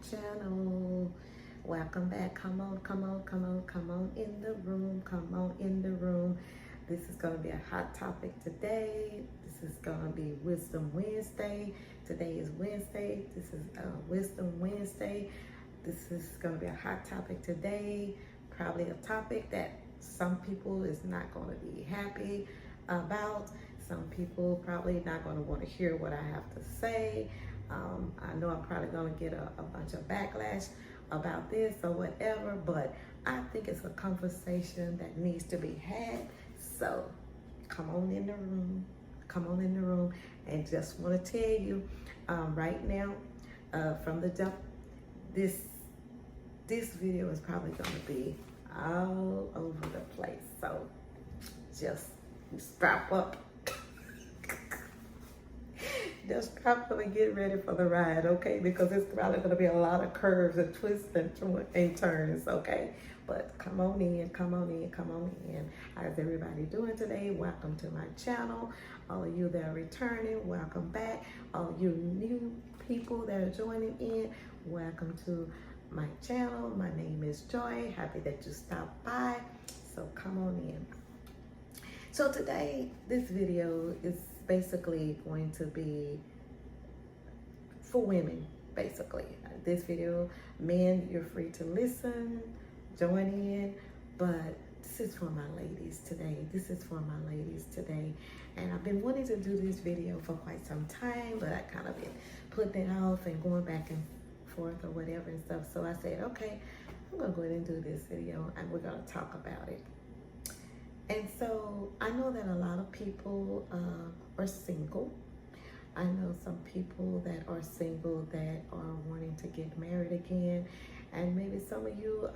channel. Welcome back. Come on, come on, come on, come on in the room. Come on in the room. This is going to be a hot topic today. This is going to be Wisdom Wednesday. Today is Wednesday. This is Wisdom Wednesday. This is going to be a hot topic today. Probably a topic that some people is not going to be happy about. Some people probably not going to want to hear what I have to say. I know I'm probably going to get a bunch of backlash about this or whatever, but I think it's a conversation that needs to be had. So come on in the room. Come on in the room. And just want to tell you right now, from the jump, this video is probably going to be all over the place. So just strap up. Just strap up and get ready for the ride, okay? Because it's probably going to be a lot of curves and twists and turns, okay? But come on in, come on in, come on in. How's everybody doing today? Welcome to my channel. All of you that are returning, welcome back. All you new people that are joining in, welcome to my channel. My name is Joy. Happy that you stopped by. So come on in. So today, this video is basically going to be for women, basically. This video, men, you're free to listen, join in, but this is for my ladies today. This is for my ladies today. And I've been wanting to do this video for quite some time, but I kind of been putting it off and going back and forth or whatever and stuff. So I said, okay, I'm gonna go ahead and do this video and we're gonna talk about it. And so I know that a lot of people are single. I know some people that are single that are wanting to get married again. And maybe some of you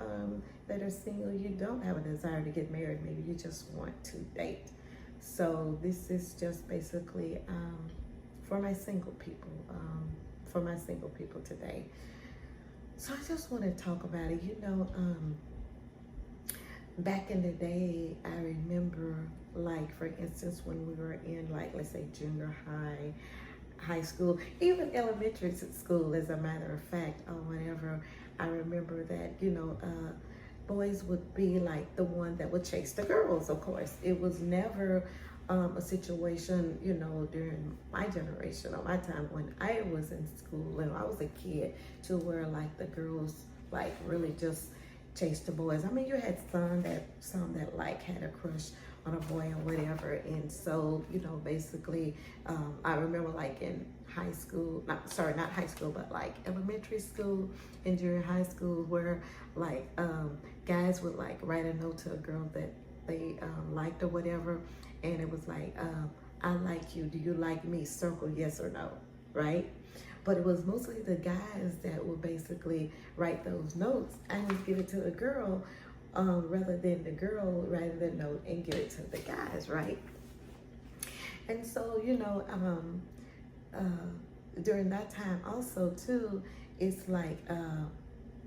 that are single, you don't have a desire to get married. Maybe you just want to date. So this is just basically for my single people, today. So I just want to talk about it. You know, back in the day, I remember, like, for instance, when we were in, like, let's say junior high school, even elementary school, as a matter of fact, or whatever, I remember that, you know, boys would be like the one that would chase the girls, of course. It was never a situation, you know, during my generation or my time when I was in school and I was a kid, to where, like, the girls, like, really just chase the boys. I mean, you had some that like had a crush on a boy or whatever, and so, you know, basically, I remember, like, in high school, not high school, but like elementary school and junior high school, where, like, guys would, like, write a note to a girl that they liked or whatever, and it was like, I like you, do you like me, circle yes or no, right? But it was mostly the guys that would basically write those notes and give it to the girl, rather than the girl writing the note and give it to the guys, right? And so, you know, during that time also too, it's like,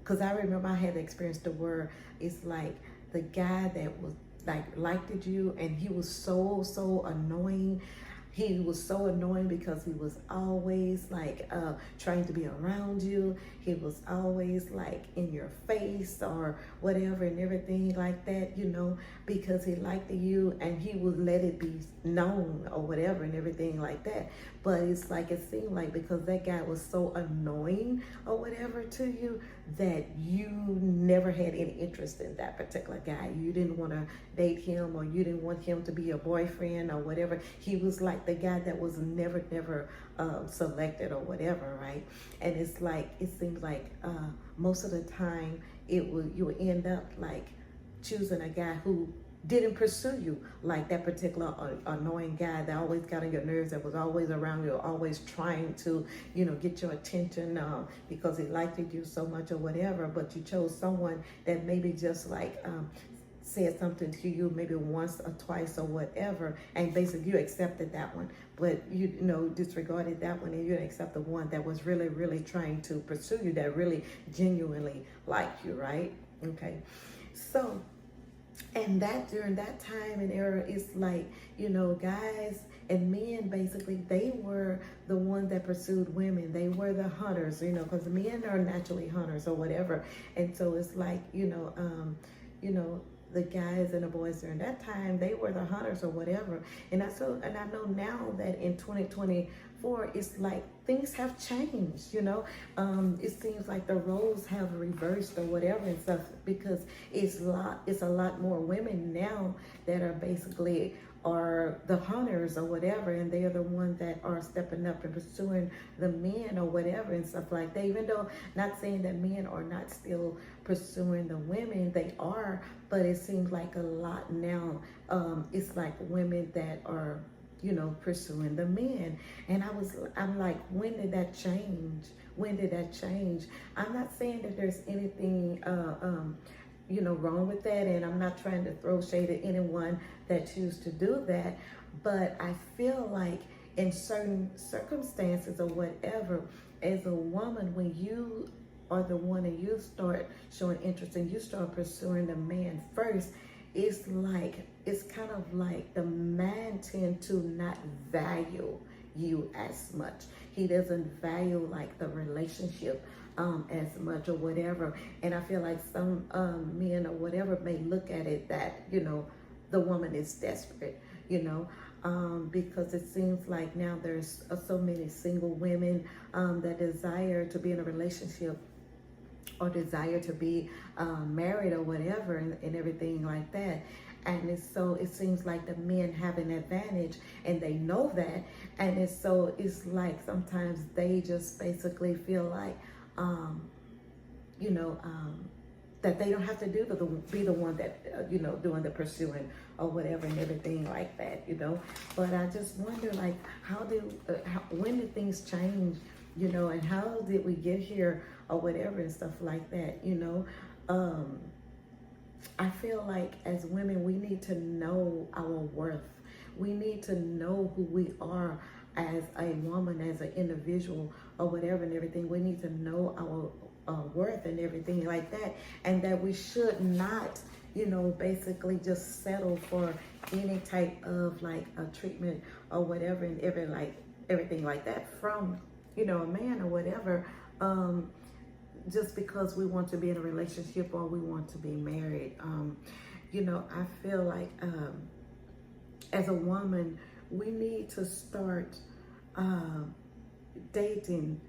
because I remember I had experienced the word, it's like the guy that was like liked you, and he was so annoying. He was so annoying because he was always like trying to be around you. He was always like in your face or whatever and everything like that, you know, because he liked you, and he would let it be known or whatever and everything like that. But it's like, it seemed like because that guy was so annoying or whatever to you, that you never had any interest in that particular guy. You didn't want to date him, or you didn't want him to be your boyfriend or whatever. He was like the guy that was never selected or whatever, right? And it's like, it seems like most of the time you would end up like choosing a guy who didn't pursue you, like that particular annoying guy that always got on your nerves, that was always around you, always trying to, you know, get your attention because he liked you so much or whatever. But you chose someone that maybe just like said something to you maybe once or twice or whatever, and basically you accepted that one, but you know, disregarded that one, and you didn't accept the one that was really trying to pursue you, that really genuinely liked you, right? Okay, so And that during that time and era, it's like, you know, guys and men basically, they were the ones that pursued women. They were the hunters, you know, because men are naturally hunters or whatever. And so it's like, you know, the guys and the boys during that time, they were the hunters or whatever. And I know now that in 2024, it's like things have changed, you know. It seems like the roles have reversed or whatever and stuff, because it's a lot more women now that are basically are the hunters or whatever, and they're the ones that are stepping up and pursuing the men or whatever and stuff like that. Even though, not saying that men are not still pursuing the women, they are, but it seems like a lot now, it's like women that are, you know, pursuing the men. And I'm like, when did that change? When did that change? I'm not saying that there's anything you know, wrong with that, and I'm not trying to throw shade at anyone that choose to do that, but I feel like in certain circumstances or whatever, as a woman, when you are the one and you start showing interest and you start pursuing the man first, it's kind of like the man tend to not value you as much. He doesn't value like the relationship as much or whatever. And I feel like some men or whatever may look at it that, you know, the woman is desperate, you know, because it seems like now there's so many single women that desire to be in a relationship or desire to be married or whatever, and everything like that. And it seems like the men have an advantage and they know that. And it's like sometimes they just basically feel like, you know, that they don't have to be the one that, you know, doing the pursuing or whatever and everything like that, you know. But I just wonder, like, when did things change, you know, and how did we get here or whatever and stuff like that, you know. I feel like as women, we need to know our worth. We need to know who we are as a woman, as an individual or whatever and everything. We need to know our worth and everything like that. And that we should not, you know, basically just settle for any type of like a treatment or whatever and everything like that from, you know, a man or whatever. Just because we want to be in a relationship or we want to be married. You know, I feel like as a woman, we need to start dating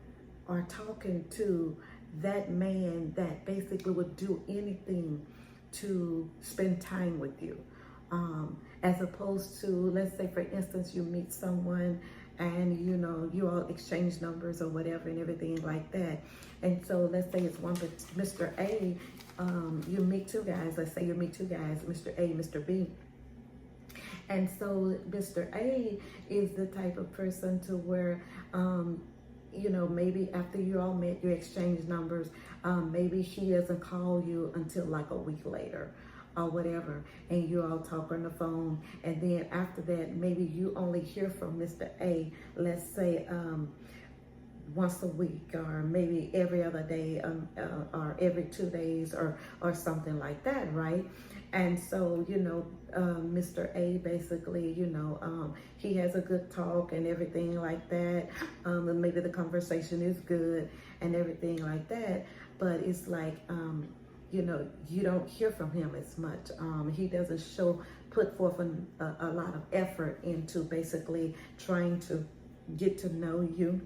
or talking to that man that basically would do anything to spend time with you. As opposed to, let's say for instance, you meet someone and, you know, you all exchange numbers or whatever and everything like that. And so let's say it's Mr. A, you meet two guys. Let's say you meet two guys, Mr. A, Mr. B. And so Mr. A is the type of person to where, you know, maybe after you all met, you exchange numbers, maybe he doesn't call you until like a week later or whatever, and you all talk on the phone. And then after that, maybe you only hear from Mr. A, let's say, once a week, or maybe every other day, or every 2 days, or something like that, right? And so, you know, Mr. A basically, you know, he has a good talk and everything like that. And maybe the conversation is good and everything like that. But it's like, you know, you don't hear from him as much. He doesn't put forth a lot of effort into basically trying to get to know you.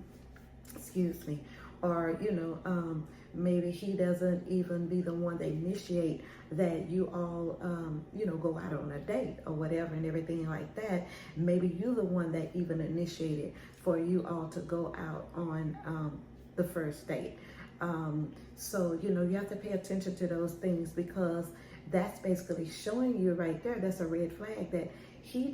Excuse me. Or, you know, maybe he doesn't even be the one that initiate that you all, you know, go out on a date or whatever and everything like that. Maybe you're the one that even initiated for you all to go out on the first date. So, you know, you have to pay attention to those things, because that's basically showing you right there, that's a red flag that he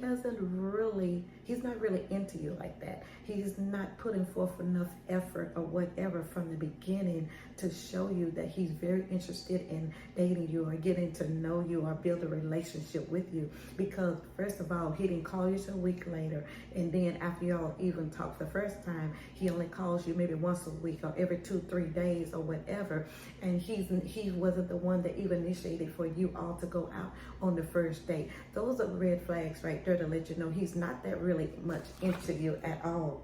He's not really into you like that. He's not putting forth enough effort or whatever from the beginning to show you that he's very interested in dating you or getting to know you or build a relationship with you. Because first of all, he didn't call you till a week later. And then after y'all even talked the first time, he only calls you maybe once a week or every 2-3 days or whatever. And he wasn't the one that even initiated for you all to go out on the first date. Those are red flags right there to let you know he's not that really much into you at all.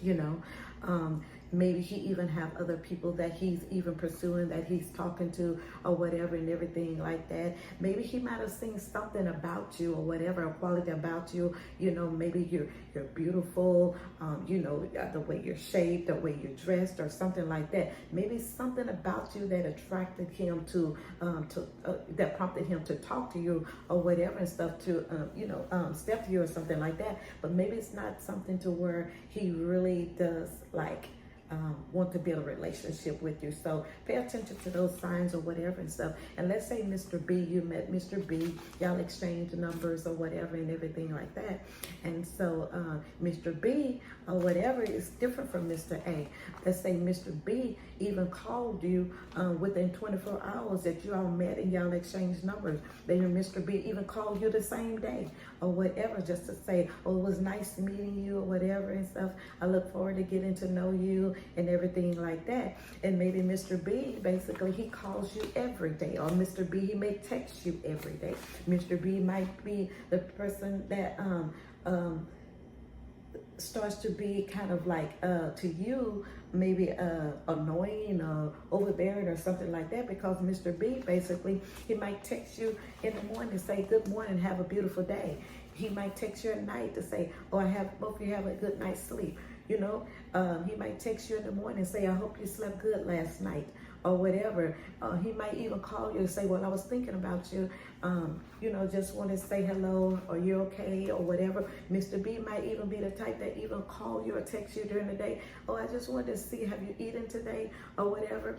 You know, maybe he even have other people that he's even pursuing, that he's talking to or whatever and everything like that. Maybe he might have seen something about you or whatever, a quality about you. You know, maybe you're beautiful, you know, the way you're shaped, the way you're dressed or something like that. Maybe something about you that attracted him to that prompted him to talk to you or whatever and stuff, to you know, step to you or something like that. But maybe it's not something to where he really does like want to build a relationship with you. So pay attention to those signs or whatever and stuff. And let's say Mr. B, you met Mr. B, y'all exchanged numbers or whatever and everything like that. And so Mr. B or whatever is different from Mr. A. Let's say Mr. B even called you within 24 hours that you all met and y'all exchanged numbers. Then Mr. B even called you the same day or whatever, just to say, oh, it was nice meeting you or whatever and stuff. I look forward to getting to know you and everything like that. And maybe Mr. B, basically, he calls you every day. Or Mr. B, he may text you every day. Mr. B might be the person that starts to be kind of like to you maybe annoying or overbearing or something like that, because Mr. B, basically, he might text you in the morning and say, good morning, have a beautiful day. He might text you at night to say, oh, I hope you have a good night's sleep. You know, he might text you in the morning and say, I hope you slept good last night or whatever. He might even call you and say, well, I was thinking about you. You know, just want to say hello, or you okay, or whatever. Mr. B might even be the type that even call you or text you during the day. Oh, I just wanted to see, have you eaten today or whatever.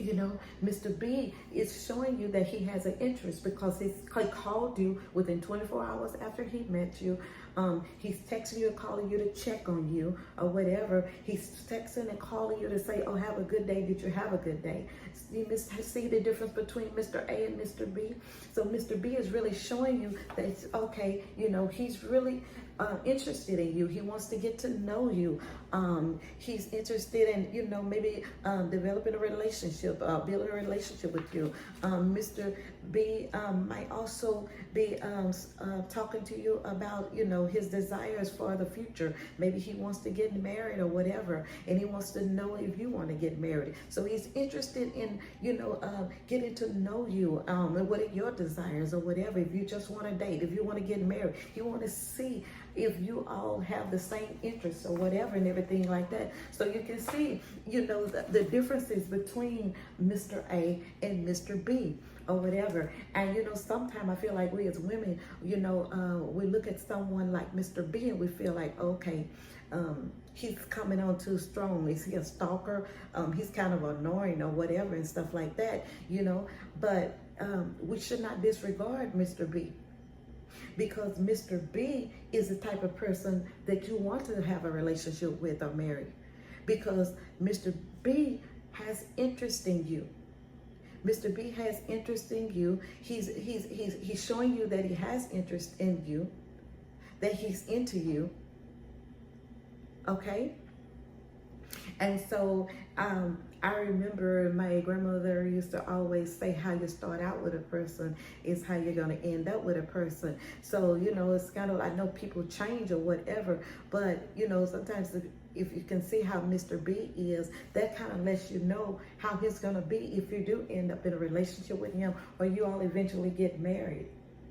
You know, Mr. B is showing you that he has an interest because he called you within 24 hours after he met you. He's texting you and calling you to check on you or whatever. He's texting and calling you to say, oh, have a good day. Did you have a good day? You see the difference between Mr. A and Mr. B? So Mr. B is really showing you that, it's okay, you know, he's really interested in you. He wants to get to know you. He's interested in, you know, maybe developing a relationship, building a relationship with you. Mr. B might also be talking to you about, you know, his desires for the future. Maybe he wants to get married or whatever, and he wants to know if you want to get married. So he's interested in, you know, getting to know you, and what are your desires or whatever. If you just want to date, if you want to get married, you want to see if you all have the same interests or whatever and everything like that. So you can see, you know, the differences between Mr. A and Mr. B or whatever. And, you know, sometimes I feel like we as women, you know, we look at someone like Mr. B and we feel like, okay, he's coming on too strong. Is he a stalker? He's kind of annoying or whatever and stuff like that, you know. But we should not disregard Mr. B, because Mr. B is the type of person that you want to have a relationship with or marry, because Mr. B has interest in you. Mr. B has interest in you. He's showing you that he has interest in you, that he's into you. Okay? And so I remember my grandmother used to always say, how you start out with a person is how you're going to end up with a person. So, you know, it's kind of, I know people change or whatever, but, you know, sometimes if you can see how Mr. B is, that kind of lets you know how he's going to be if you do end up in a relationship with him, or you all eventually get married.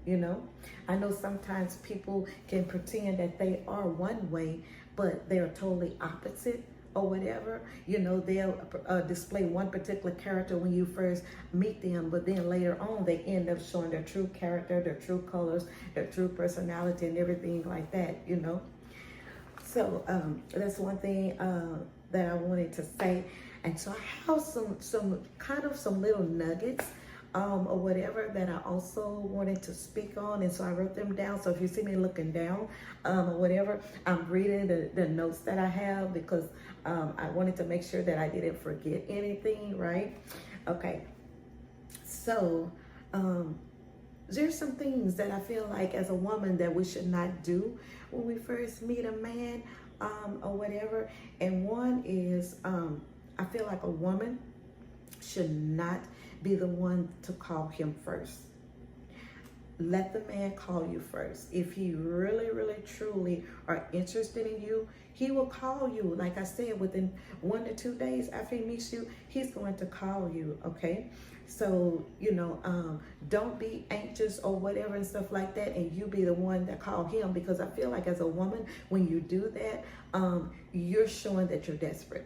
You know, I know sometimes people can pretend that they are one way, but they're totally opposite or whatever. You know, they'll display one particular character when you first meet them, but then later on they end up showing their true character, their true colors, their true personality and everything like that, you know. So that's one thing that I wanted to say. And so I have some little nuggets or whatever that I also wanted to speak on, and so I wrote them down. So if you see me looking down, or whatever, I'm reading the notes that I have, because I wanted to make sure that I didn't forget anything, right? Okay, so there's some things that I feel like as a woman that we should not do when we first meet a man, or whatever. And one is, I feel like a woman should not be the one to call him first. Let the man call you first. If he really, really, truly are interested in you, he will call you. Like I said, within 1 to 2 days after he meets you, he's going to call you, okay? So, don't be anxious or whatever and stuff like that, and you be the one that call him, because I feel like as a woman, when you do that, you're showing that you're desperate.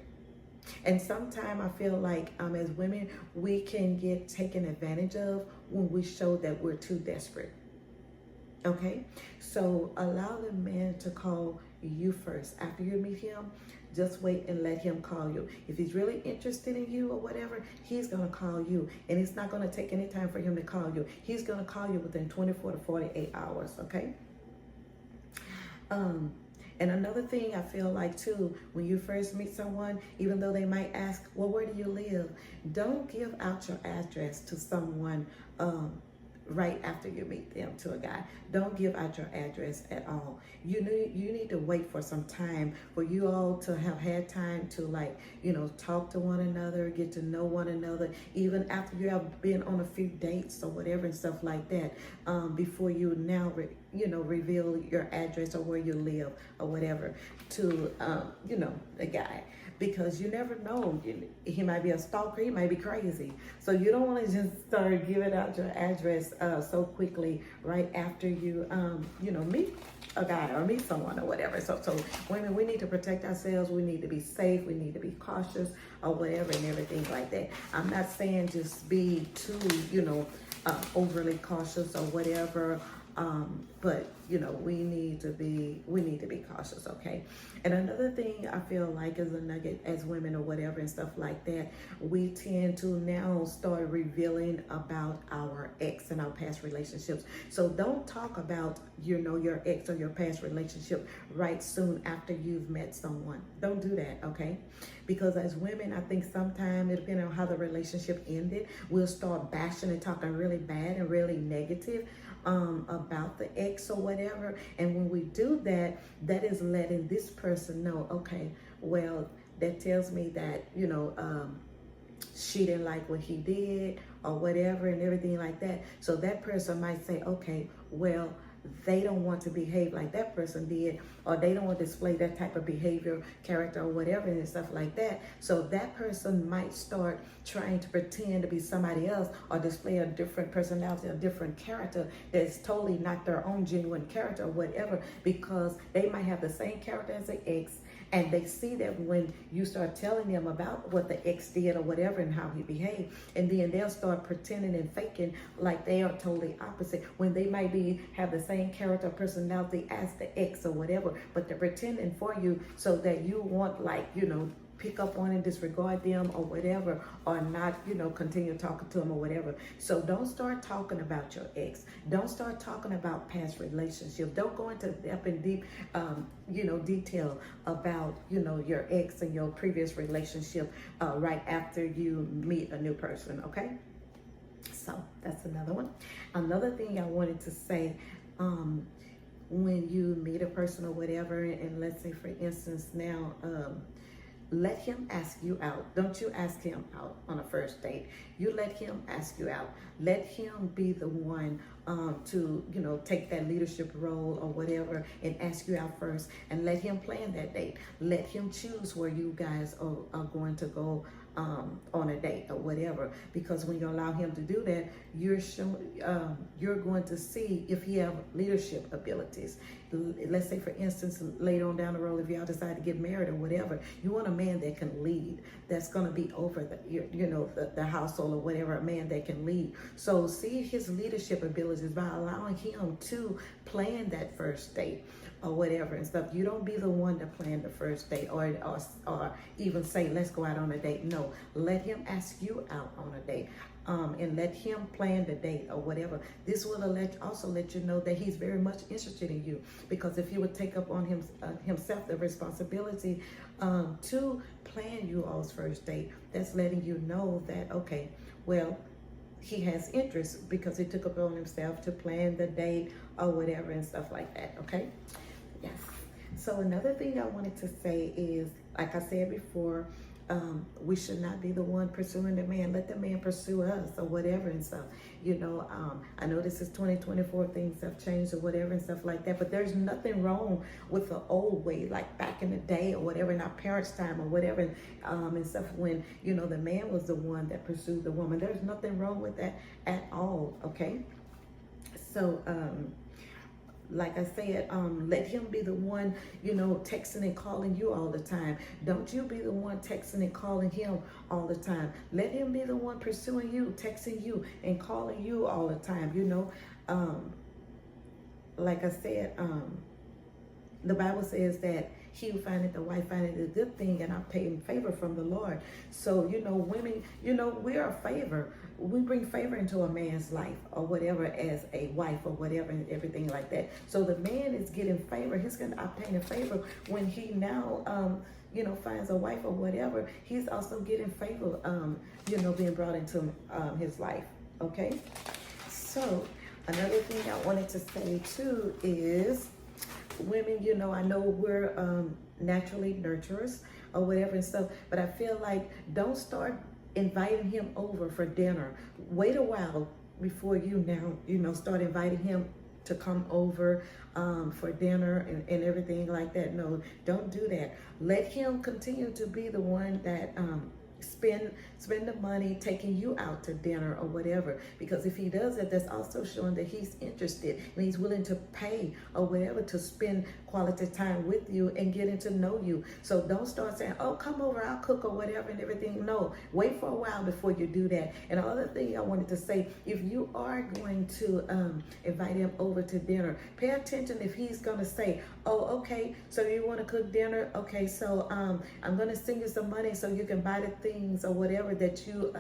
And sometimes I feel like as women, we can get taken advantage of when we show that we're too desperate. Okay? So allow the man to call you first. After you meet him, just wait and let him call you. If he's really interested in you or whatever, he's going to call you. And it's not going to take any time for him to call you. He's going to call you within 24 to 48 hours. Okay? And another thing I feel like too, when you first meet someone, even though they might ask, well, where do you live? Don't give out your address to someone right after you meet them, to a guy. Don't give out your address at all. You need to wait for some time for you all to have had time to, like, talk to one another, get to know one another, even after you have been on a few dates or whatever and stuff like that, before you now reveal your address or where you live or whatever to the guy. Because you never know, he might be a stalker, he might be crazy. So you don't want to just start giving out your address so quickly right after you meet a guy or meet someone or whatever. So women, we need to protect ourselves. We need to be safe. We need to be cautious or whatever and everything like that. I'm not saying just be too overly cautious or whatever. But we need to be cautious, okay? And another thing I feel like is a nugget as women or whatever and stuff like that, we tend to now start revealing about our ex and our past relationships. So don't talk about your ex or your past relationship right soon after you've met someone. Don't do that, okay? Because as women, I think sometimes, depending on how the relationship ended, we'll start bashing and talking really bad and really negative about the ex or whatever. And when we do that, that is letting this person know, okay, well, that tells me that she didn't like what he did or whatever and everything like that. So that person might say, okay, well, they don't want to behave like that person did, or they don't want to display that type of behavior, character, or whatever and stuff like that. So that person might start trying to pretend to be somebody else or display a different personality, a different character that's totally not their own genuine character or whatever, because they might have the same character as the ex. And they see that when you start telling them about what the ex did or whatever and how he behaved, and then they'll start pretending and faking like they are totally opposite, when they might have the same character or personality as the ex or whatever, but they're pretending for you so that you won't pick up on and disregard them or whatever, or not, continue talking to them or whatever. So don't start talking about your ex. Don't start talking about past relationships. Don't go into depth and deep, detail about, your ex and your previous relationship right after you meet a new person, okay? So that's another one. Another thing I wanted to say, when you meet a person or whatever, and let's say, for instance, now, let him ask you out. Don't you ask him out on a first date. You let him ask you out. Let him be the one to, take that leadership role or whatever and ask you out first, and let him plan that date. Let him choose where you guys are going to go on a date or whatever, because when you allow him to do that, you're going to see if he have leadership abilities. Let's say, for instance, later on down the road, if y'all decide to get married or whatever, you want a man that can lead, that's going to be over the household or whatever, a man that can lead. So see his leadership abilities by allowing him to plan that first date or whatever and stuff. You don't be the one to plan the first date or even say, let's go out on a date. No, let him ask you out on a date. and let him plan the date or whatever. This will also let you know that he's very much interested in you, because if he would take up on himself the responsibility to plan you all's first date, that's letting you know that, okay, well, he has interest because he took upon himself to plan the date or whatever and stuff like that. Okay. Yes. So another thing I wanted to say is, like I said before, we should not be the one pursuing the man. Let the man pursue us or whatever and stuff. I know this is 2024, things have changed or whatever and stuff like that, but there's nothing wrong with the old way, like back in the day or whatever, in our parents' time or whatever, and stuff, when, the man was the one that pursued the woman. There's nothing wrong with that at all, okay? So, like I said, let him be the one, texting and calling you all the time. Don't you be the one texting and calling him all the time. Let him be the one pursuing you, texting you and calling you all the time. Like I said, the Bible says that he who findeth the wife findeth a good thing and obtain favor from the Lord. So, women, we are a favor. We bring favor into a man's life or whatever as a wife or whatever and everything like that. So the man is getting favor. He's going to obtain a favor when he now, finds a wife or whatever. He's also getting favor, being brought into his life. Okay. So another thing I wanted to say too is, women, I know we're naturally nurturers or whatever and stuff, but I feel like don't start inviting him over for dinner. Wait a while before you now, start inviting him to come over for dinner and everything like that. No, don't do that. Let him continue to be the one that spend the money taking you out to dinner or whatever, because if he does it, that's also showing that he's interested and he's willing to pay or whatever to spend quality time with you and getting to know you. So don't start saying, oh, come over, I'll cook or whatever and everything. No, wait for a while before you do that. And the other thing I wanted to say, if you are going to invite him over to dinner, pay attention if he's going to say, oh, okay, so you want to cook dinner? Okay, so I'm going to send you some money so you can buy the things or whatever that you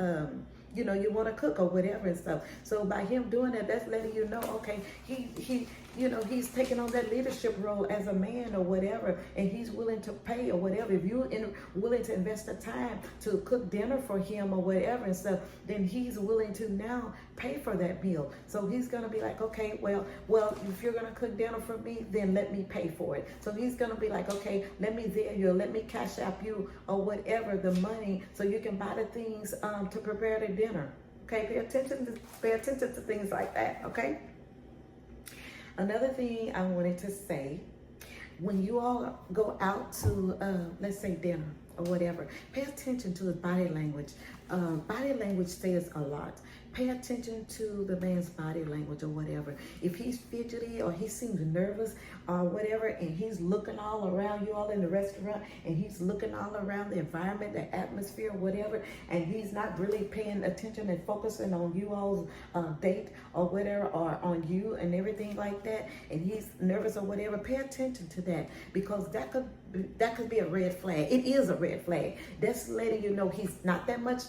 you want to cook or whatever and stuff. So by him doing that, that's letting you know, okay, he's taking on that leadership role as a man or whatever, and he's willing to pay or whatever. If you're willing to invest the time to cook dinner for him or whatever and stuff, then he's willing to now pay for that meal. So he's going to be like, okay, well, if you're going to cook dinner for me, then let me pay for it. So he's going to be like, okay, let me let me cash app you or whatever the money so you can buy the things to prepare the dinner. Okay, pay attention to things like that. Okay. Another thing I wanted to say, when you all go out to, let's say dinner or whatever, pay attention to his body language. Body language says a lot. Pay attention to the man's body language or whatever. If he's fidgety or he seems nervous or whatever, and he's looking all around you all in the restaurant, and he's looking all around the environment, the atmosphere, whatever, and he's not really paying attention and focusing on you all's date or whatever, or on you and everything like that, and he's nervous or whatever, pay attention to that, because that could be a red flag. It is a red flag. That's letting you know he's not that much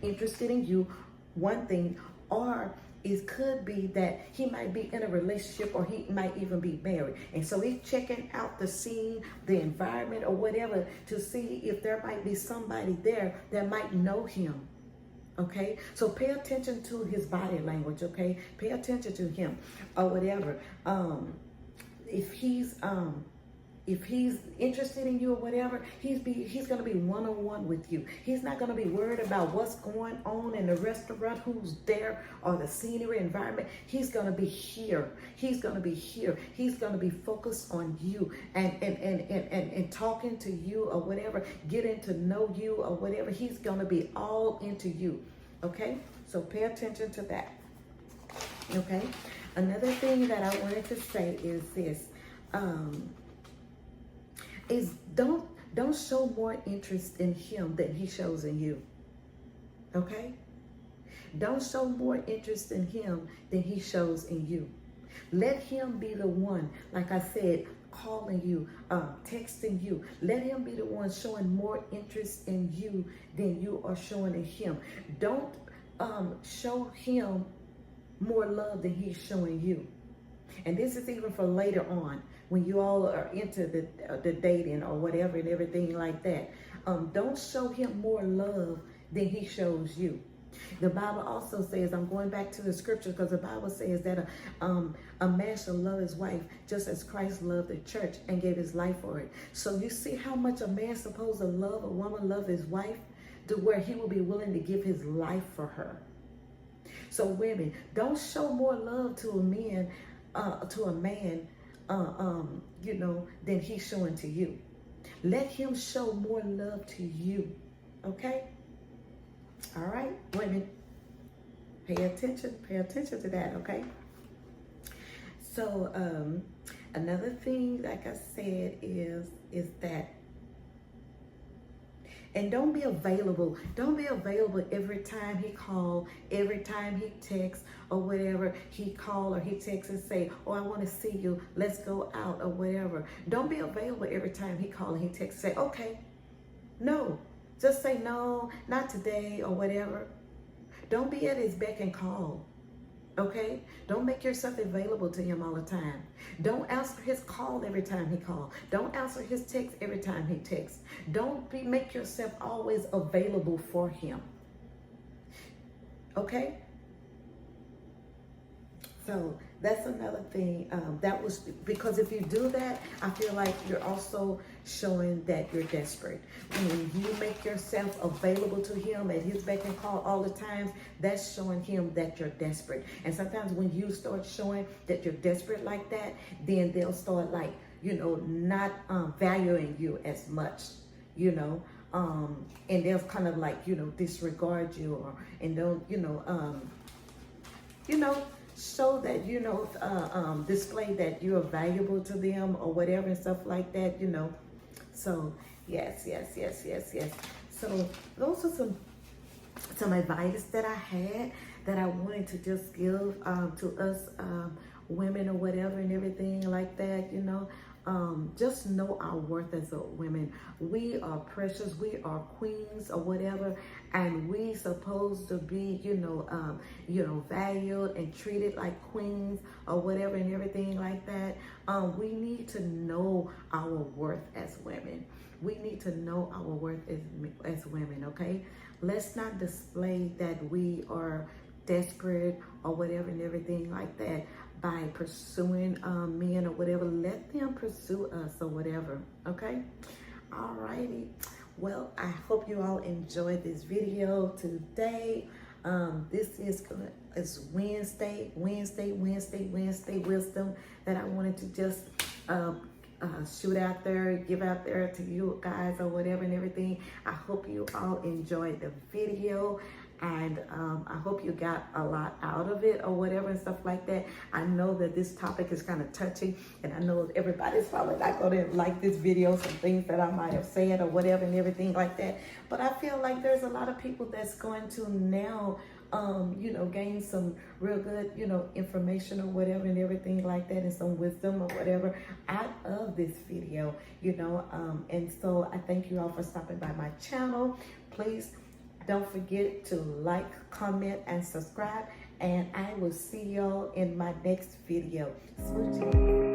interested in you, one thing, or it could be that he might be in a relationship or he might even be married. And so he's checking out the scene, the environment or whatever, to see if there might be somebody there that might know him. Okay, so pay attention to his body language. Okay, pay attention to him or whatever. If he's interested in you or whatever, he's going to be one-on-one with you. He's not going to be worried about what's going on in the restaurant, who's there, or the scenery, environment. He's going to be here. He's going to be here. He's going to be focused on you and talking to you or whatever, getting to know you or whatever. He's going to be all into you. Okay? So pay attention to that. Okay? Another thing that I wanted to say is this. Is don't show more interest in him than he shows in you. Okay? Don't show more interest in him than he shows in you. Let him be the one, like I said, calling you, texting you. Let him be the one showing more interest in you than you are showing in him. Don't show him more love than he's showing you. And this is even for later on when you all are into the dating or whatever and everything like that. Don't show him more love than he shows you. The Bible also says, I'm going back to the scripture because the Bible says that a man shall love his wife just as Christ loved the church and gave his life for it. So you see how much a man's supposed to love a woman, love his wife, to where he will be willing to give his life for her. So women, don't show more love to a man, you know, than he's showing to you. Let him show more love to you. Okay? All right, women, pay attention to that, okay? So another thing, like I said, is that, and don't be available. Don't be available every time he call, every time he texts or whatever. He call or he texts and say, oh, I want to see you. Let's go out or whatever. Don't be available every time he call and he texts and say, okay. No. Just say no, not today or whatever. Don't be at his beck and call. Okay? Don't make yourself available to him all the time. Don't answer his call every time he calls. Don't answer his text every time he texts. Don't make yourself always available for him. Okay? So that's another thing. That was because if you do that, I feel like you're also showing that you're desperate. When you make yourself available to him at his beck and call all the time, that's showing him that you're desperate. And sometimes when you start showing that you're desperate like that, then they'll start like, you know, not valuing you as much, you know, and they'll kind of like, you know, disregard you or, and don't, you know, show that, you know, display that you're valuable to them or whatever and stuff like that, you know. So yes. So those are some advice that I had that I wanted to just give to us women or whatever and everything like that, you know. Just know our worth as a women. We are precious. We are queens or whatever, and we supposed to be, you know, valued and treated like queens or whatever and everything like that. We need to know our worth as women. We need to know our worth as women. Okay, let's not display that we are desperate or whatever and everything like that by pursuing men or whatever. Let them pursue us or whatever. Okay, alrighty. Well, I hope you all enjoyed this video today. This is Wednesday wisdom that I wanted to just shoot out there, give out there to you guys or whatever and everything. I hope you all enjoyed the video. And I hope you got a lot out of it or whatever and stuff like that. I know that this topic is kind of touchy, and I know everybody's probably not going to like this video, some things that I might have said or whatever and everything like that. But I feel like there's a lot of people that's going to now, you know, gain some real good, you know, information or whatever and everything like that, and some wisdom or whatever out of this video, you know. And so I thank you all for stopping by my channel. Please don't forget to like, comment, and subscribe. And I will see y'all in my next video. Smoochie.